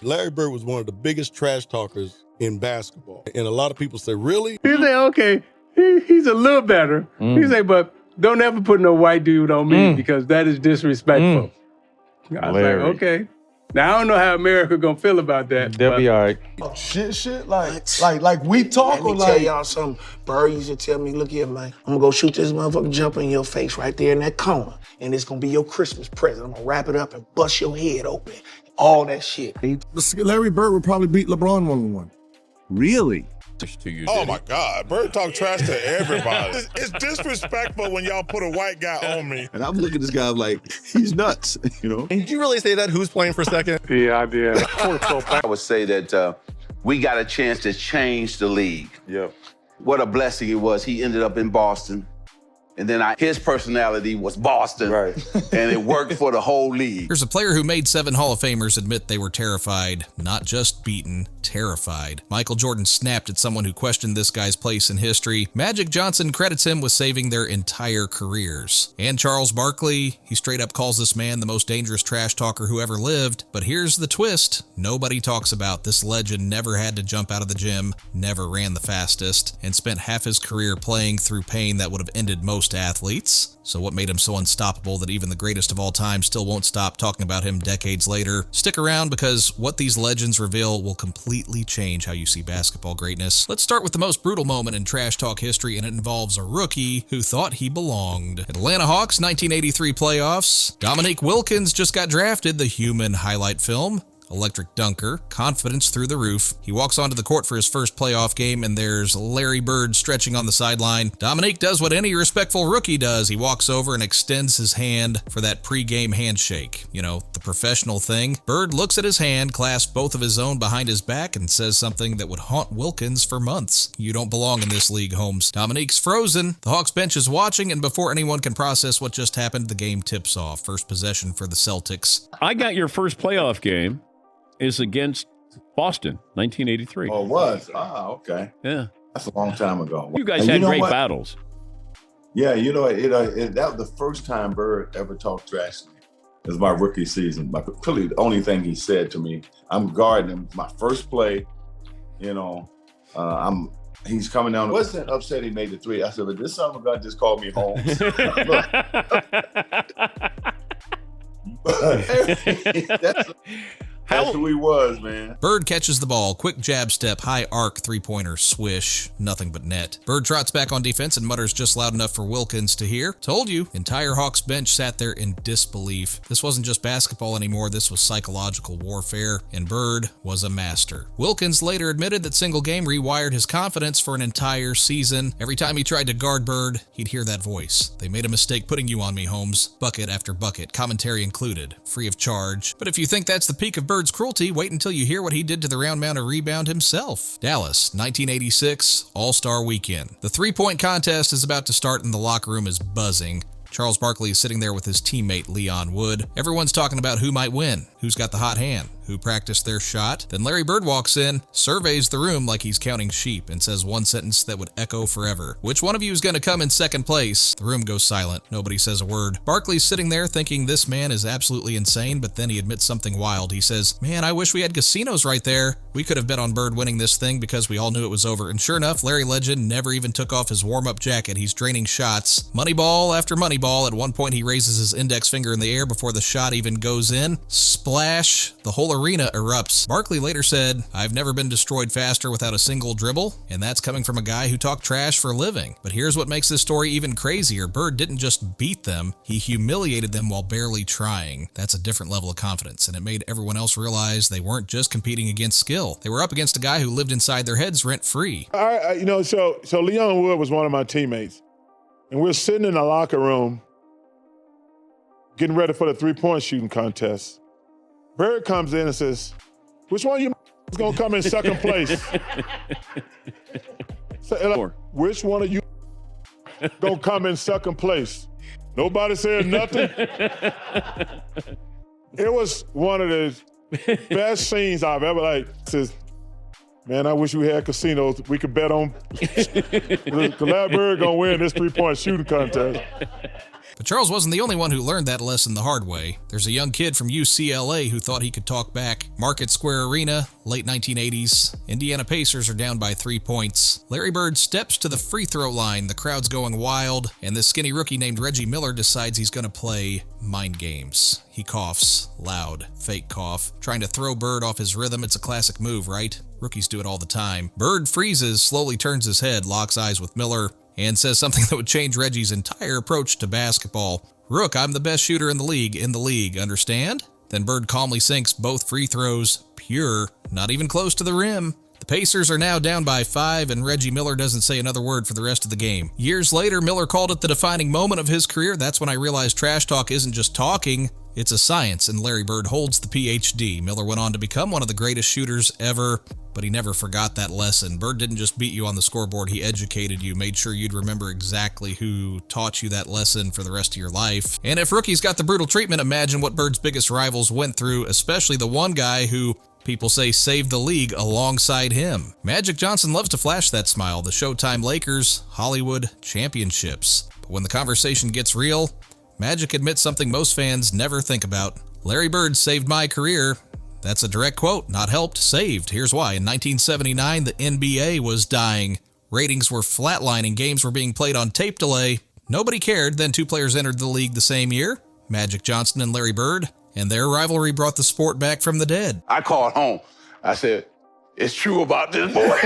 Larry Bird was one of the biggest trash talkers in basketball. And a lot of people say, really? He say, okay, he's a little better. He say, but don't ever put no white dude on me because that is disrespectful. I was Larry. like, okay. Now, I don't know how America gonna feel about that. They'll be all right. Oh, shit, like we talk Let me or tell like... y'all something. Bird used to tell me, look here, man. I'm gonna go shoot this motherfucking jumper in your face right there in that corner. And it's gonna be your Christmas present. I'm gonna wrap it up and bust your head open. All that shit. Larry Bird would probably beat LeBron one-on-one. Really? Oh my God, Bird talk trash to everybody. It's disrespectful when y'all put a white guy on me. And I'm looking at this guy like, he's nuts, you know? Did you really say that? Who's playing for second? Yeah, I did. I would say that we got a chance to change the league. Yep. What a blessing it was. He ended up in Boston. And then his personality was Boston. Right. And it worked for the whole league. Here's a player who made 7 Hall of Famers admit they were terrified, not just beaten, terrified. Michael Jordan snapped at someone who questioned this guy's place in history. Magic Johnson credits him with saving their entire careers. And Charles Barkley, he straight up calls this man the most dangerous trash talker who ever lived. But here's the twist nobody talks about. This legend never had to jump out of the gym, never ran the fastest, and spent half his career playing through pain that would have ended most athletes. So what made him so unstoppable that even the greatest of all time still won't stop talking about him decades later? Stick around because what these legends reveal will completely change how you see basketball greatness. Let's start with the most brutal moment in trash talk history, and it involves a rookie who thought he belonged. Atlanta Hawks 1983 playoffs. Dominique Wilkins just got drafted, the human highlight film. Electric dunker, confidence through the roof. He walks onto the court for his first playoff game, and there's Larry Bird stretching on the sideline. Dominique does what any respectful rookie does. He walks over and extends his hand for that pre-game handshake. You know, the professional thing. Bird looks at his hand, clasps both of his own behind his back, and says something that would haunt Wilkins for months. You don't belong in this league, Holmes. Dominique's frozen. The Hawks bench is watching, and before anyone can process what just happened, the game tips off. First possession for the Celtics. I got your first playoff game is against Boston, 1983. Oh, it was? Ah, okay. Yeah. That's a long time ago. You guys had great battles. Yeah, you know, that was the first time Bird ever talked trash to me. It was my rookie season. Probably the only thing he said to me. I'm guarding him. My first play, you know, he's coming down. Wasn't upset he made the three. I said, but this son of a gun just called me home. That's who he was, man. Bird catches the ball. Quick jab step, high arc, three-pointer, swish, nothing but net. Bird trots back on defense and mutters just loud enough for Wilkins to hear. Told you. Entire Hawks bench sat there in disbelief. This wasn't just basketball anymore. This was psychological warfare, and Bird was a master. Wilkins later admitted that single game rewired his confidence for an entire season. Every time he tried to guard Bird, he'd hear that voice. They made a mistake putting you on me, Holmes. Bucket after bucket, commentary included, free of charge. But if you think that's the peak of Bird's cruelty, wait until you hear what he did to the round mound of rebound himself. Dallas, 1986, All-Star Weekend. The three-point contest is about to start and the locker room is buzzing. Charles Barkley is sitting there with his teammate Leon Wood. Everyone's talking about who might win, who's got the hot hand, who practiced their shot. Then Larry Bird walks in, surveys the room like he's counting sheep, and says one sentence that would echo forever. Which one of you is going to come in second place? The room goes silent. Nobody says a word. Barkley's sitting there thinking this man is absolutely insane, but then he admits something wild. He says, man, I wish we had casinos right there. We could have bet on Bird winning this thing because we all knew it was over. And sure enough, Larry Legend never even took off his warm-up jacket. He's draining shots. Money ball after money ball. At one point, he raises his index finger in the air before the shot even goes in. Splash. The whole arena erupts. Barkley later said, I've never been destroyed faster without a single dribble, and that's coming from a guy who talked trash for a living. But here's what makes this story even crazier. Bird didn't just beat them, he humiliated them while barely trying. That's a different level of confidence, and it made everyone else realize they weren't just competing against skill. They were up against a guy who lived inside their heads rent-free. So Leon Wood was one of my teammates, and we're sitting in the locker room getting ready for the three-point shooting contest. Bird comes in and says, which one of you is going to come in second place? Which one of you going to come in second place? Nobody said nothing. It was one of the best scenes I've ever, says, man, I wish we had casinos. We could bet on Larry Bird going to win this three-point shooting contest. But Charles wasn't the only one who learned that lesson the hard way. There's a young kid from UCLA who thought he could talk back. Market Square Arena, late 1980s. Indiana Pacers are down by 3 points. Larry Bird steps to the free throw line. The crowd's going wild, and this skinny rookie named Reggie Miller decides he's going to play mind games. He coughs, loud, fake cough, trying to throw Bird off his rhythm. It's a classic move, right? Rookies do it all the time. Bird freezes, slowly turns his head, locks eyes with Miller, and says something that would change Reggie's entire approach to basketball. Rook, I'm the best shooter in the league, understand? Then Bird calmly sinks both free throws, pure, not even close to the rim. The Pacers are now down by 5, and Reggie Miller doesn't say another word for the rest of the game. Years later, Miller called it the defining moment of his career. That's when I realized trash talk isn't just talking, it's a science, and Larry Bird holds the PhD. Miller went on to become one of the greatest shooters ever, but he never forgot that lesson. Bird didn't just beat you on the scoreboard, he educated you, made sure you'd remember exactly who taught you that lesson for the rest of your life. And if rookies got the brutal treatment, imagine what Bird's biggest rivals went through, especially the one guy who people say saved the league alongside him. Magic Johnson loves to flash that smile, the Showtime Lakers, Hollywood championships. But when the conversation gets real, Magic admits something most fans never think about. Larry Bird saved my career. That's a direct quote, not helped, saved. Here's why. In 1979, the NBA was dying. Ratings were flatlining, games were being played on tape delay. Nobody cared. Then 2 players entered the league the same year, Magic Johnson and Larry Bird, and their rivalry brought the sport back from the dead. I called home. I said, it's true about this boy.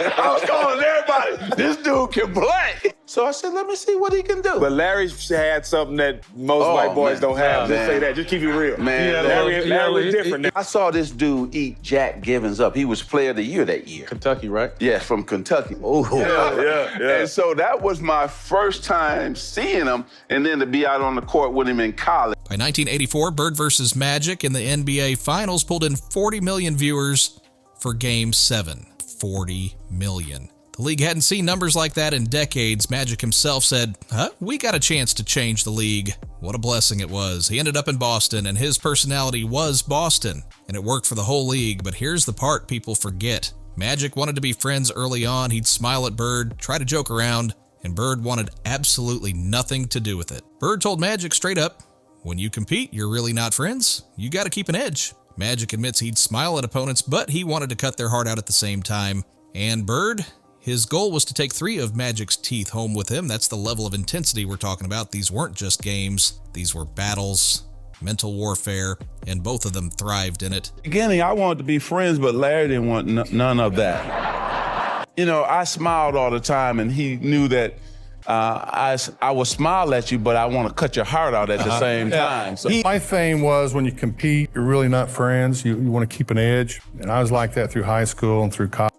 I was calling everybody. This dude can play. So I said, let me see what he can do. But Larry's had something that most white boys don't have. Just say that. Just keep it real. Man, Larry was different. I saw this dude eat Jack Givens up. He was player of the year that year. Kentucky, right? Yeah, from Kentucky. Oh, Yeah. And so that was my first time seeing him, and then to be out on the court with him in college. By 1984, Bird vs. Magic in the NBA Finals pulled in 40 million viewers for Game 7. 40 million. The league hadn't seen numbers like that in decades. Magic himself said, we got a chance to change the league. What a blessing it was. He ended up in Boston, and his personality was Boston, and it worked for the whole league. But here's the part people forget. Magic wanted to be friends early on. He'd smile at Bird, try to joke around, and Bird wanted absolutely nothing to do with it. Bird told Magic straight up, when you compete, you're really not friends. You got to keep an edge. Magic admits he'd smile at opponents, but he wanted to cut their heart out at the same time. And Bird, his goal was to take 3 of Magic's teeth home with him. That's the level of intensity we're talking about. These weren't just games. These were battles, mental warfare, and both of them thrived in it. Beginning, I wanted to be friends, but Larry didn't want none of that. You know, I smiled all the time, and he knew that I will smile at you, but I want to cut your heart out at the same time. So my thing was when you compete, you're really not friends. You want to keep an edge. And I was like that through high school and through college.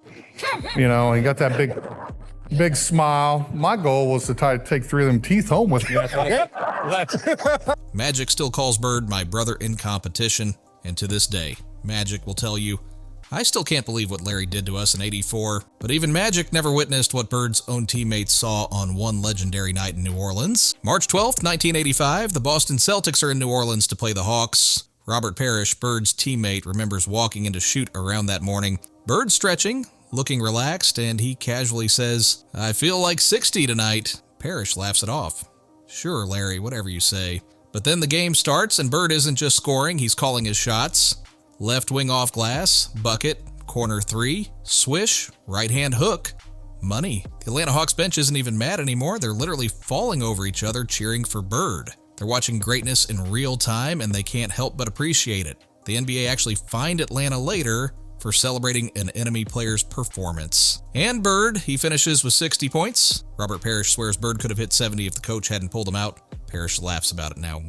You know, he got that big smile. My goal was to try to take 3 of them teeth home with me. Magic still calls Bird my brother in competition. And to this day, Magic will tell you, I still can't believe what Larry did to us in '84, but even Magic never witnessed what Bird's own teammates saw on one legendary night in New Orleans. March 12th, 1985, the Boston Celtics are in New Orleans to play the Hawks. Robert Parrish, Bird's teammate, remembers walking in to shoot around that morning. Bird stretching, looking relaxed, and he casually says, I feel like 60 tonight. Parrish laughs it off. Sure, Larry, whatever you say. But then the game starts, and Bird isn't just scoring, he's calling his shots. Left wing off glass, bucket, corner 3, swish, right hand hook, money. The Atlanta Hawks bench isn't even mad anymore. They're literally falling over each other cheering for Bird. They're watching greatness in real time and they can't help but appreciate it. The NBA actually fined Atlanta later for celebrating an enemy player's performance. And Bird, he finishes with 60 points. Robert Parrish swears Bird could have hit 70 if the coach hadn't pulled him out. Parrish laughs about it now.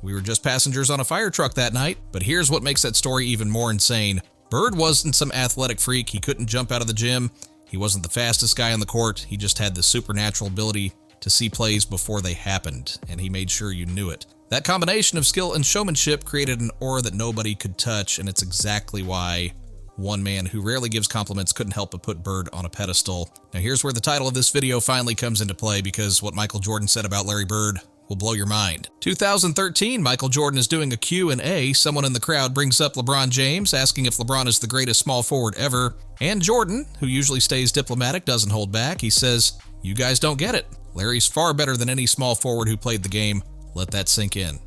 We were just passengers on a fire truck that night, but here's what makes that story even more insane. Bird wasn't some athletic freak. He couldn't jump out of the gym. He wasn't the fastest guy on the court. He just had the supernatural ability to see plays before they happened, and he made sure you knew it. That combination of skill and showmanship created an aura that nobody could touch, and it's exactly why one man who rarely gives compliments couldn't help but put Bird on a pedestal. Now here's where the title of this video finally comes into play, because what Michael Jordan said about Larry Bird will blow your mind. 2013, Michael Jordan is doing a Q&A. Someone in the crowd brings up LeBron James, asking if LeBron is the greatest small forward ever. And Jordan, who usually stays diplomatic, doesn't hold back. He says, you guys don't get it. Larry's far better than any small forward who played the game. Let that sink in.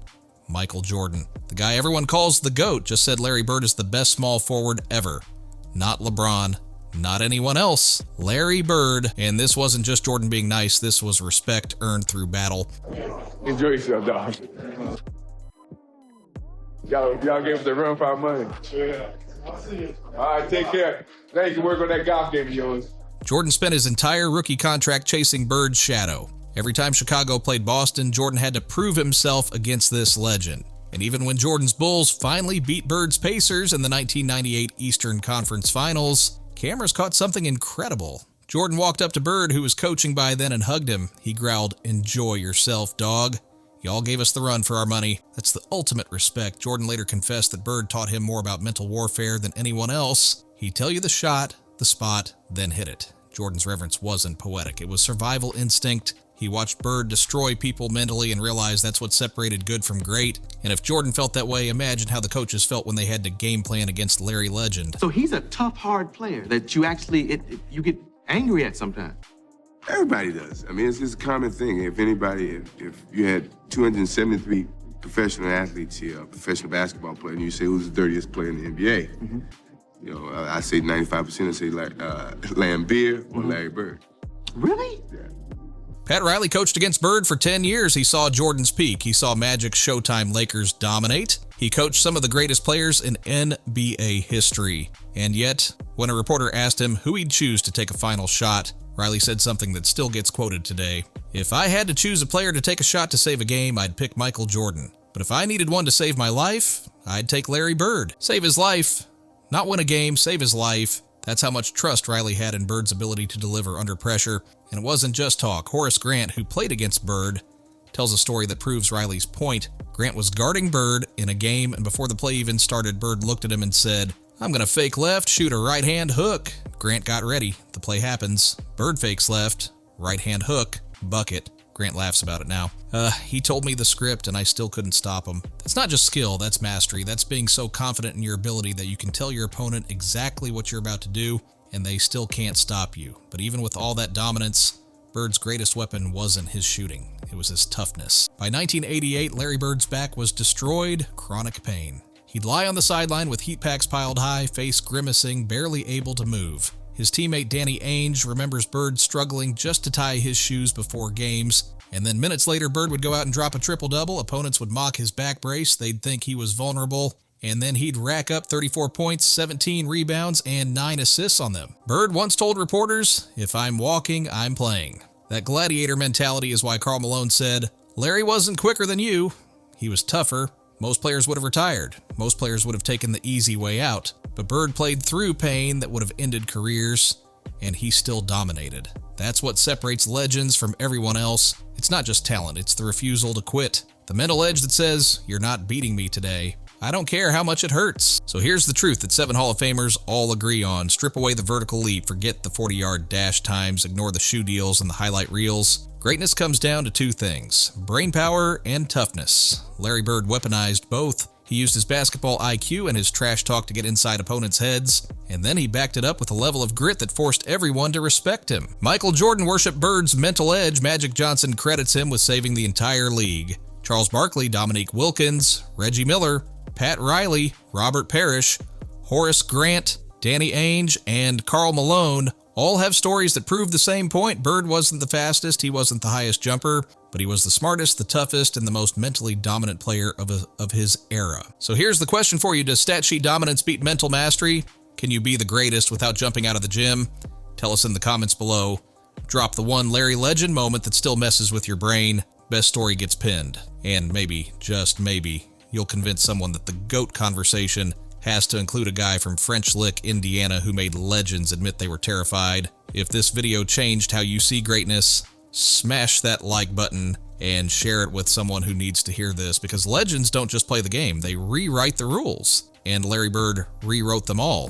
Michael Jordan, the guy everyone calls the GOAT, just said Larry Bird is the best small forward ever. Not LeBron, not anyone else. Larry Bird, and this wasn't just Jordan being nice, this was respect earned through battle. Enjoy yourself, dog. Y'all gave us a run for our money. Yeah. I'll see you. All right, take care. Thanks for working on that golf game of yours. Jordan spent his entire rookie contract chasing Bird's shadow. Every time Chicago played Boston, Jordan had to prove himself against this legend. And even when Jordan's Bulls finally beat Bird's Pacers in the 1998 Eastern Conference Finals, cameras caught something incredible. Jordan walked up to Bird, who was coaching by then, and hugged him. He growled, "Enjoy yourself, dog. Y'all gave us the run for our money." That's the ultimate respect. Jordan later confessed that Bird taught him more about mental warfare than anyone else. He'd tell you the shot, the spot, then hit it. Jordan's reverence wasn't poetic. It was survival instinct. He watched Bird destroy people mentally and realized that's what separated good from great. And if Jordan felt that way, imagine how the coaches felt when they had to game plan against Larry Legend. So he's a tough, hard player that you actually, you get angry at sometimes. Everybody does. I mean, it's a common thing. If anybody, if you had 273 professional athletes here, a professional basketball player, and you say who's the dirtiest player in the NBA, you know, I say 95% I say Lambeer or Larry Bird. Really? Yeah. Pat Riley coached against Bird for 10 years. He saw Jordan's peak. He saw Magic, Showtime, Lakers dominate. He coached some of the greatest players in NBA history. And yet, when a reporter asked him who he'd choose to take a final shot, Riley said something that still gets quoted today. "If I had to choose a player to take a shot to save a game, I'd pick Michael Jordan. But if I needed one to save my life, I'd take Larry Bird." Save his life. Not win a game, save his life. That's how much trust Riley had in Bird's ability to deliver under pressure. And it wasn't just talk. Horace Grant, who played against Bird, tells a story that proves Riley's point. Grant was guarding Bird in a game, and before the play even started, Bird looked at him and said, "I'm going to fake left, shoot a right-hand hook." Grant got ready. The play happens. Bird fakes left, right-hand hook, bucket. Grant laughs about it now. He told me the script and I still couldn't stop him. That's not just skill, that's mastery. That's being so confident in your ability that you can tell your opponent exactly what you're about to do and they still can't stop you. But even with all that dominance, Bird's greatest weapon wasn't his shooting. It was his toughness. By 1988, Larry Bird's back was destroyed, chronic pain. He'd lie on the sideline with heat packs piled high, face grimacing, barely able to move. His teammate Danny Ainge remembers Bird struggling just to tie his shoes before games. And then minutes later, Bird would go out and drop a triple-double. Opponents would mock his back brace. They'd think he was vulnerable. And then he'd rack up 34 points, 17 rebounds, and 9 assists on them. Bird once told reporters, "If I'm walking, I'm playing." That gladiator mentality is why Karl Malone said, "Larry wasn't quicker than you. He was tougher. Most players would have retired. Most players would have taken the easy way out. But Bird played through pain that would have ended careers, and he still dominated." That's what separates legends from everyone else. It's not just talent, it's the refusal to quit. The mental edge that says, "You're not beating me today. I don't care how much it hurts." So here's the truth that 7 Hall of Famers all agree on. Strip away the vertical leap, forget the 40-yard dash times, ignore the shoe deals and the highlight reels. Greatness comes down to 2 things, brain power and toughness. Larry Bird weaponized both. He used his basketball IQ and his trash talk to get inside opponents' heads, and then he backed it up with a level of grit that forced everyone to respect him. Michael Jordan worshipped Bird's mental edge. Magic Johnson credits him with saving the entire league. Charles Barkley, Dominique Wilkins, Reggie Miller, Pat Riley, Robert Parrish, Horace Grant, Danny Ainge, and Karl Malone all have stories that prove the same point. Bird wasn't the fastest, he wasn't the highest jumper, but he was the smartest, the toughest, and the most mentally dominant player of his era. So here's the question for you. Does stat sheet dominance beat mental mastery? Can you be the greatest without jumping out of the gym? Tell us in the comments below. Drop the one Larry Legend moment that still messes with your brain. Best story gets pinned. And maybe, just maybe, you'll convince someone that the GOAT conversation has to include a guy from French Lick, Indiana who made legends admit they were terrified. If this video changed how you see greatness, smash that like button and share it with someone who needs to hear this, because legends don't just play the game, they rewrite the rules. And Larry Bird rewrote them all.